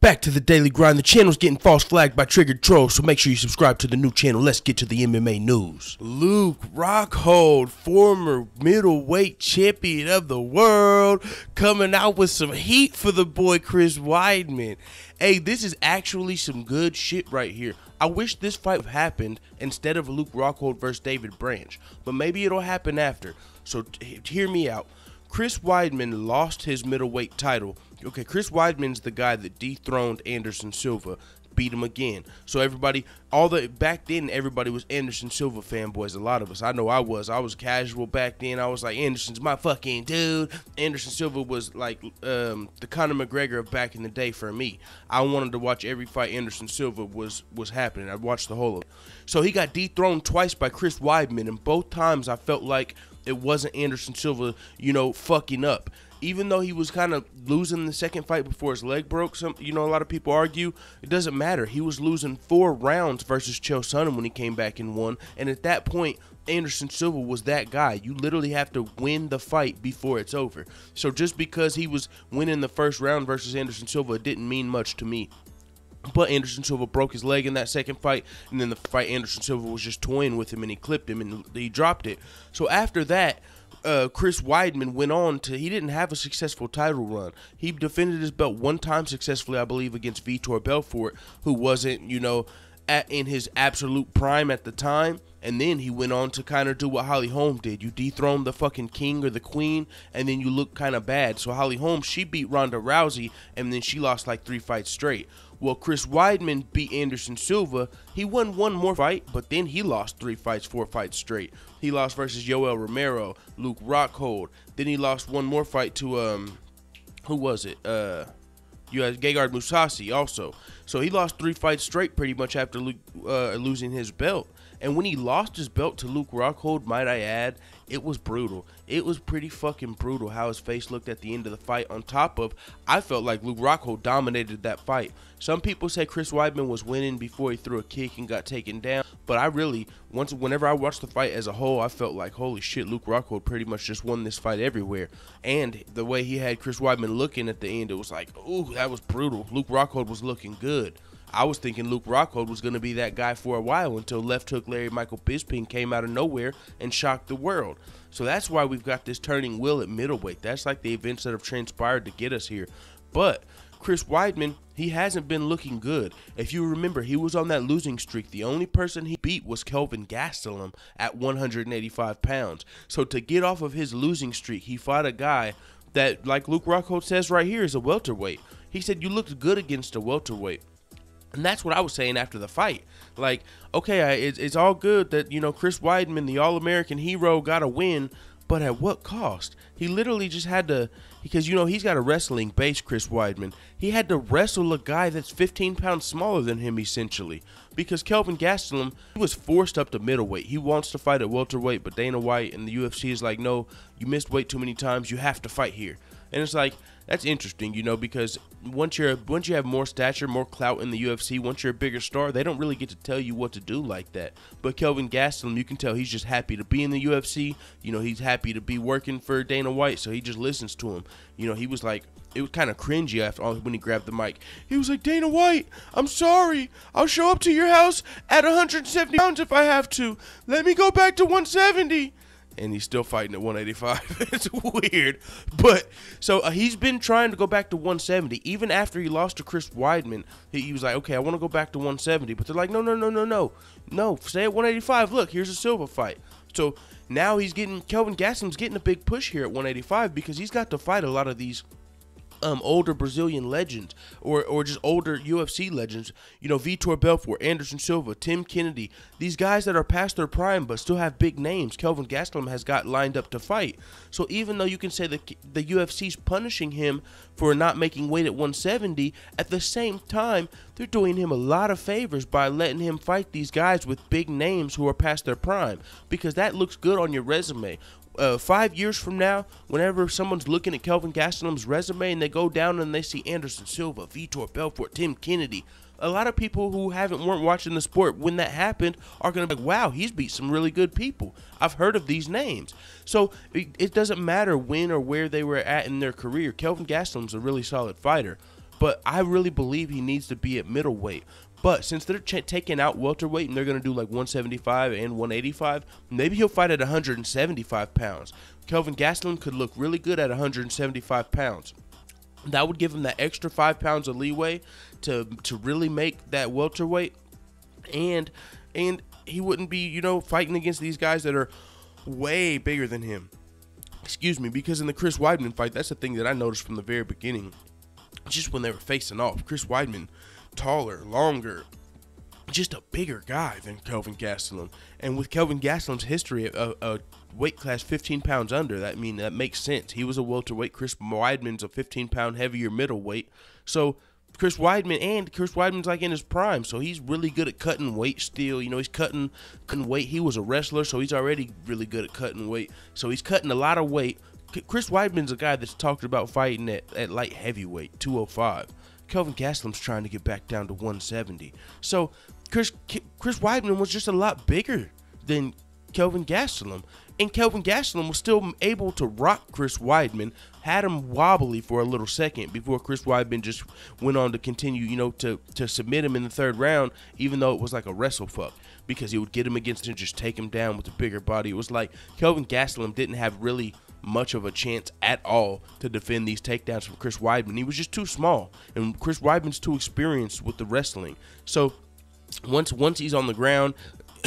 Back to the daily grind. The channel's getting false flagged by triggered trolls, so make sure you subscribe to the new channel. Let's get to the MMA news. Luke Rockhold, former middleweight champion of the world, coming out with some heat for the boy Chris Weidman. Hey, this is actually some good shit right here. I wish this fight happened instead of Luke Rockhold versus David Branch, but maybe it'll happen after. So hear me out. Chris Weidman lost his middleweight title. Okay, Chris Weidman's the guy that dethroned Anderson Silva, beat him again. So everybody, back then, everybody was Anderson Silva fanboys. A lot of us. I know I was. I was casual back then. I was like, Anderson's my fucking dude. Anderson Silva was like the Conor McGregor of back in the day for me. I wanted to watch every fight Anderson Silva was happening. I watched the whole of it. So he got dethroned twice by Chris Weidman, and both times I felt like it wasn't Anderson Silva, fucking up. Even though he was kind of losing the second fight before his leg broke, a lot of people argue, it doesn't matter. He was losing 4 rounds versus Chael Sonnen when he came back and won. And at that point, Anderson Silva was that guy. You literally have to win the fight before it's over. So just because he was winning the first round versus Anderson Silva, it didn't mean much to me. But Anderson Silva broke his leg in that second fight, and then the fight Anderson Silva was just toying with him, and he clipped him, and he dropped it. So after that, Chris Weidman went on to, he didn't have a successful title run. He defended his belt one time successfully, I believe, against Vitor Belfort, who wasn't, in his absolute prime at the time. And then he went on to kind of do what Holly Holm did. You dethrone the fucking king or the queen, and then you look kind of bad. So Holly Holm, she beat Ronda Rousey, and then she lost like 3 fights straight. Well, Chris Weidman beat Anderson Silva. He won one more fight, but then he lost 3 fights, 4 fights straight. He lost versus Yoel Romero, Luke Rockhold. Then he lost one more fight to, who was it? You had Gegard Mousasi also. So he lost 3 fights straight pretty much after losing his belt. And when he lost his belt to Luke Rockhold, might I add, it was brutal. It was pretty fucking brutal how his face looked at the end of the fight. On top of, I felt like Luke Rockhold dominated that fight. Some people say Chris Weidman was winning before he threw a kick and got taken down. But I really, whenever I watched the fight as a whole, I felt like, holy shit, Luke Rockhold pretty much just won this fight everywhere. And the way he had Chris Weidman looking at the end, it was like, ooh, that was brutal. Luke Rockhold was looking good. I was thinking Luke Rockhold was going to be that guy for a while until left hook Larry Michael Bisping came out of nowhere and shocked the world. So that's why we've got this turning wheel at middleweight. That's like the events that have transpired to get us here. But Chris Weidman, he hasn't been looking good. If you remember, he was on that losing streak. The only person he beat was Kelvin Gastelum at 185 pounds. So to get off of his losing streak, he fought a guy that, like Luke Rockhold says right here, is a welterweight. He said, you looked good against a welterweight. And that's what I was saying after the fight. Like, okay, it's all good that, Chris Weidman, the All-American hero, got a win, but at what cost? He literally just had to, because, he's got a wrestling base, Chris Weidman. He had to wrestle a guy that's 15 pounds smaller than him, essentially. Because Kelvin Gastelum, he was forced up to middleweight. He wants to fight at welterweight, but Dana White and the UFC is like, no, you missed weight too many times. You have to fight here. And it's like, that's interesting, because once you have more stature, more clout in the UFC, once you're a bigger star, they don't really get to tell you what to do like that. But Kelvin Gastelum, you can tell he's just happy to be in the UFC. He's happy to be working for Dana White, so he just listens to him. He was like, it was kind of cringy after when he grabbed the mic. He was like, Dana White, I'm sorry. I'll show up to your house at 170 pounds if I have to. Let me go back to 170. And he's still fighting at 185. It's weird. But, so he's been trying to go back to 170. Even after he lost to Chris Weidman, he was like, okay, I want to go back to 170. But they're like, no. No, stay at 185. Look, here's a Silva fight. So now Kelvin Gastelum's getting a big push here at 185 because he's got to fight a lot of these older Brazilian legends or just older UFC legends, Vitor Belfort, Anderson Silva, Tim Kennedy, these guys that are past their prime but still have big names. Kelvin Gastelum has got lined up to fight. So even though you can say that the UFC's punishing him for not making weight at 170, at the same time, they're doing him a lot of favors by letting him fight these guys with big names who are past their prime, because that looks good on your resume. 5 years from now, whenever someone's looking at Kelvin Gastelum's resume and they go down and they see Anderson Silva, Vitor Belfort, Tim Kennedy, a lot of people who weren't watching the sport when that happened are going to be like, wow, he's beat some really good people. I've heard of these names. So it doesn't matter when or where they were at in their career. Kelvin Gastelum's a really solid fighter. but I really believe he needs to be at middleweight. But since they're taking out welterweight and they're going to do like 175 and 185, maybe he'll fight at 175 pounds. Kelvin Gastelum could look really good at 175 pounds. That would give him that extra 5 pounds of leeway to really make that welterweight, and he wouldn't be, you know, fighting against these guys that are way bigger than him. Excuse me, because in the Chris Weidman fight, that's the thing that I noticed from the very beginning. Just when they were facing off, Chris Weidman, taller, longer, just a bigger guy than Kelvin Gastelum. And with Kelvin Gastelum's history of a weight class 15 pounds under, that makes sense. He was a welterweight. Chris Weidman's a 15-pound heavier middleweight. So Chris Weidman's like in his prime, so he's really good at cutting weight still. You know, he's cutting weight. He was a wrestler, so he's already really good at cutting weight. So he's cutting a lot of weight. Chris Weidman's a guy that's talked about fighting at light heavyweight, 205. Kelvin Gastelum's trying to get back down to 170. So Chris Weidman was just a lot bigger than Kelvin Gastelum. And Kelvin Gastelum was still able to rock Chris Weidman, had him wobbly for a little second before Chris Weidman just went on to continue, you know, to submit him in the third round, even though it was like a wrestle fuck, because he would get him against and just take him down with a bigger body. It was like Kelvin Gastelum didn't have really much of a chance at all to defend these takedowns from Chris Weidman. He was just too small, and Chris Weidman's too experienced with the wrestling. So once he's on the ground,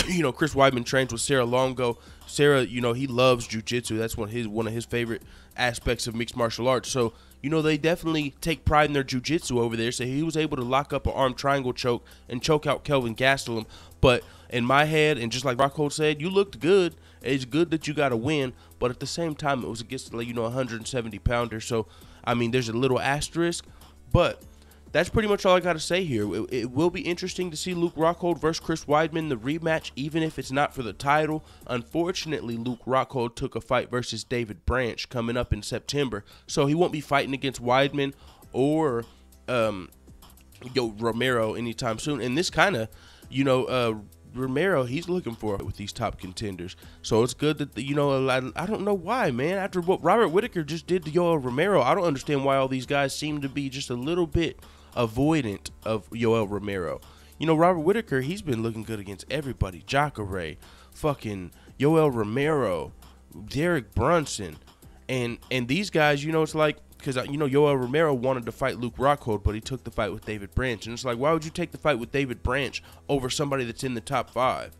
you know, Chris Weidman trains with Sarah Longo. Sarah, you know, he loves jiu-jitsu. That's one of his favorite aspects of mixed martial arts. So, you know, they definitely take pride in their jiu-jitsu over there. So he was able to lock up an arm triangle choke and choke out Kelvin Gastelum. But in my head, and just like Rockhold said, you looked good. It's good that you got a win, but at the same time, it was against, like, you know, 170-pounder. So, I mean, there's a little asterisk, but that's pretty much all I got to say here. It will be interesting to see Luke Rockhold versus Chris Weidman, the rematch, even if it's not for the title. Unfortunately, Luke Rockhold took a fight versus David Branch coming up in September, so he won't be fighting against Weidman or Romero anytime soon. And this kind of, you know, Romero, he's looking for it with these top contenders. So it's good that, you know, I don't know why, man. After what Robert Whittaker just did to Yoel Romero, I don't understand why all these guys seem to be just a little bit avoidant of Yoel Romero. You know, Robert Whittaker, he's been looking good against everybody. Jacare, fucking Yoel Romero, Derek Brunson. And these guys, you know, it's like, because, you know, Yoel Romero wanted to fight Luke Rockhold, but he took the fight with David Branch. And it's like, why would you take the fight with David Branch over somebody that's in the top 5?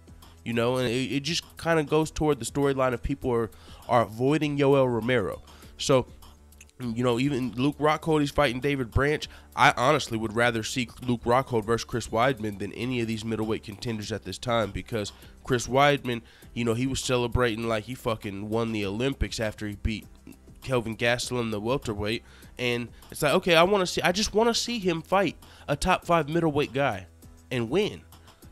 You know, and it just kind of goes toward the storyline of people are avoiding Yoel Romero. So, you know, even Luke Rockhold, he's fighting David Branch. I honestly would rather see Luke Rockhold versus Chris Weidman than any of these middleweight contenders at this time, because Chris Weidman, you know, he was celebrating like he fucking won the Olympics after he beat Kelvin Gastelum, the welterweight. And it's like, okay, I just want to see him fight a top 5 middleweight guy and win.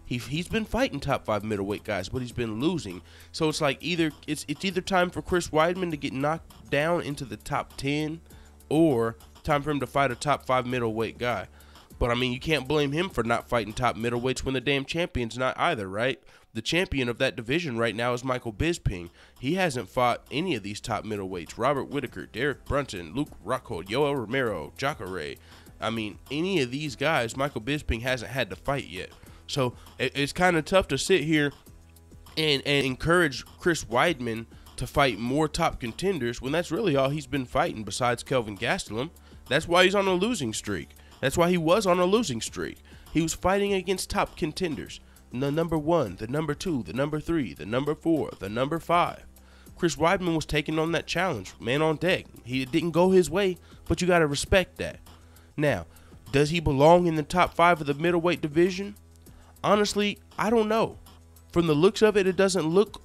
He's been fighting top 5 middleweight guys, but he's been losing. So it's like it's either time for Chris Weidman to get knocked down into the top 10, or time for him to fight a top 5 middleweight guy. But I mean, you can't blame him for not fighting top middleweights when the damn champion's not either, right? The champion of that division right now is Michael Bisping. He hasn't fought any of these top middleweights. Robert Whittaker, Derek Brunson, Luke Rockhold, Yoel Romero, Jacare. I mean, any of these guys, Michael Bisping hasn't had to fight yet. So it's kind of tough to sit here and encourage Chris Weidman to fight more top contenders when that's really all he's been fighting besides Kelvin Gastelum. That's why he's on a losing streak. That's why he was on a losing streak. He was fighting against top contenders. The number 1, the number 2, the number 3, the number 4, the number 5. Chris Weidman was taking on that challenge, man on deck. He didn't go his way, but you got to respect that. Now, does he belong in the top 5 of the middleweight division? Honestly, I don't know. From the looks of it, it doesn't look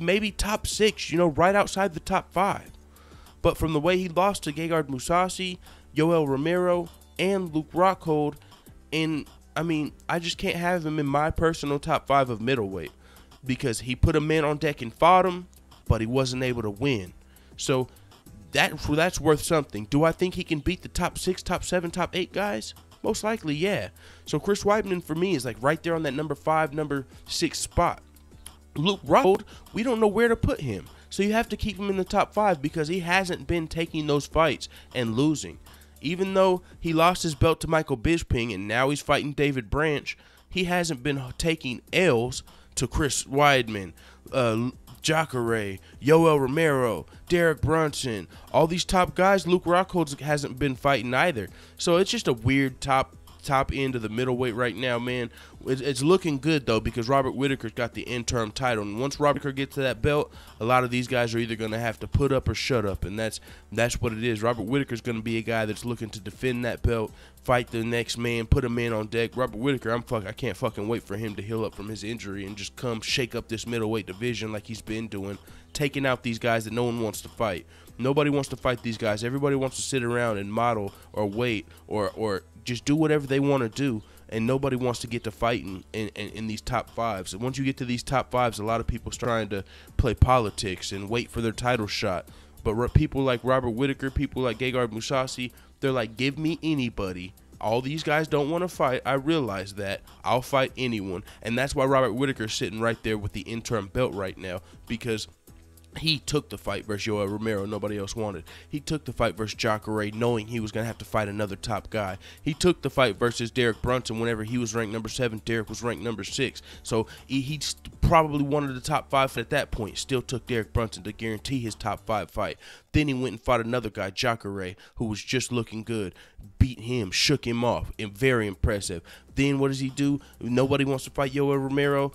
maybe top 6, you know, right outside the top 5. But from the way he lost to Gegard Mousasi, Yoel Romero, and Luke Rockhold, and I mean, I just can't have him in my personal top 5 of middleweight, because he put a man on deck and fought him, but he wasn't able to win. So that's worth something. Do I think he can beat the top 6, top 7, top 8 guys? Most likely, yeah. So Chris Weidman for me is like right there on that number 5, number 6 spot. Luke Rockhold, we don't know where to put him. So you have to keep him in the top 5 because he hasn't been taking those fights and losing. Even though he lost his belt to Michael Bisping and now he's fighting David Branch, he hasn't been taking L's to Chris Weidman, Jacare, Yoel Romero, Derek Brunson, all these top guys. Luke Rockhold hasn't been fighting either. So it's just a weird top end of the middleweight right now, man. It's looking good though, because Robert Whittaker's got the interim title, and once Robert Whittaker gets to that belt, a lot of these guys are either going to have to put up or shut up, and that's what it is. Robert Whittaker's going to be a guy that's looking to defend that belt, fight the next man, put a man on deck. Robert Whittaker, I can't fucking wait for him to heal up from his injury and just come shake up this middleweight division like he's been doing, taking out these guys that no one wants to fight. Nobody wants to fight these guys. Everybody wants to sit around and model or wait or just do whatever they want to do, and nobody wants to get to fighting in these top fives. And once you get to these top fives, a lot of people start trying to play politics and wait for their title shot. But people like Robert Whittaker, people like Gegard Mousasi, they're like, give me anybody. All these guys don't want to fight. I realize that. I'll fight anyone. And that's why Robert Whittaker's sitting right there with the interim belt right now, because he took the fight versus Yoel Romero, nobody else wanted. He took the fight versus Jacare, knowing he was going to have to fight another top guy. He took the fight versus Derek Brunson whenever he was ranked number 7, Derek was ranked number 6. So he probably wanted the top 5 at that point. Still took Derek Brunson to guarantee his top 5 fight. Then he went and fought another guy, Jacare, who was just looking good. Beat him, shook him off, and very impressive. Then what does he do? Nobody wants to fight Yoel Romero.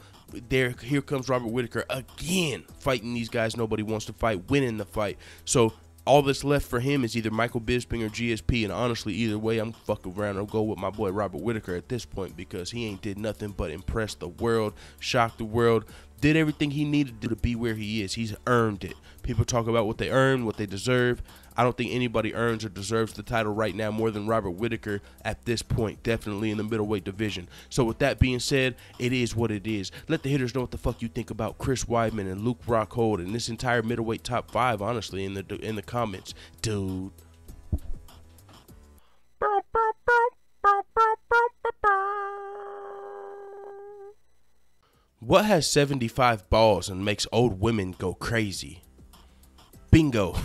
Here comes Robert Whittaker again, fighting these guys nobody wants to fight, winning the fight. So all that's left for him is either Michael Bisping or GSP, and honestly, either way, I'm fucking around. I'll go with my boy Robert Whittaker at this point, because he ain't did nothing but impress the world, shock the world, did everything he needed to be where he is. He's earned it. People talk about what they earn, what they deserve. I don't think anybody earns or deserves the title right now more than Robert Whittaker at this point, definitely in the middleweight division. So with that being said, it is what it is. Let the hitters know what the fuck you think about Chris Weidman and Luke Rockhold and this entire middleweight top 5, honestly, in the comments, dude. What has 75 balls and makes old women go crazy? Bingo.